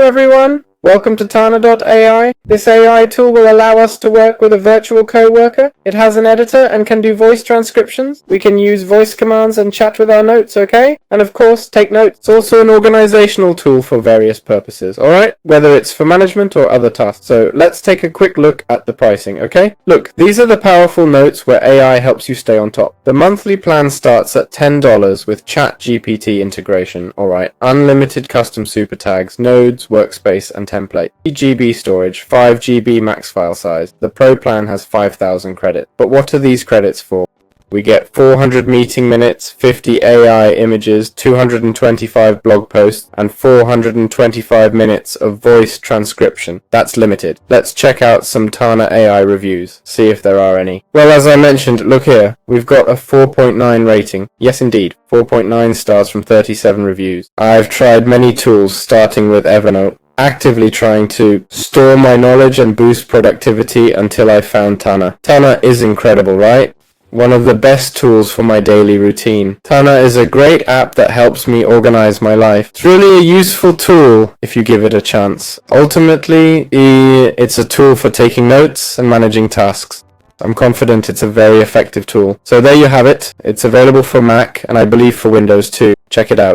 everyone, welcome to TANA.ai. This AI tool will allow us to work with a virtual co-worker. It has an editor and can do voice transcriptions. We can use voice commands and chat with our notes, okay? And of course, take notes. It's also an organizational tool for various purposes, alright? Whether it's for management or other tasks. So let's take a quick look at the pricing, okay? Look, these are the powerful notes where AI helps you stay on top. The monthly plan starts at $10 with ChatGPT integration, alright? Unlimited custom super tags, nodes, workspace, and template. 3 GB storage, 5 GB max file size. The Pro plan has 5,000 credits. But what are these credits for? We get 400 meeting minutes, 50 AI images, 225 blog posts, and 425 minutes of voice transcription. That's limited. Let's check out some TANA AI reviews, see if there are any. Well, as I mentioned, look here. We've got a 4.9 rating. Yes, indeed. 4.9 stars from 37 reviews. I've tried many tools, starting with Evernote, actively trying to store my knowledge and boost productivity until I found TANA. TANA is incredible, right? One of the best tools for my daily routine. TANA is a great app that helps me organize my life. It's really a useful tool if you give it a chance. Ultimately, it's a tool for taking notes and managing tasks. I'm confident it's a very effective tool. So there you have it. It's available for Mac and I believe for Windows too. Check it out.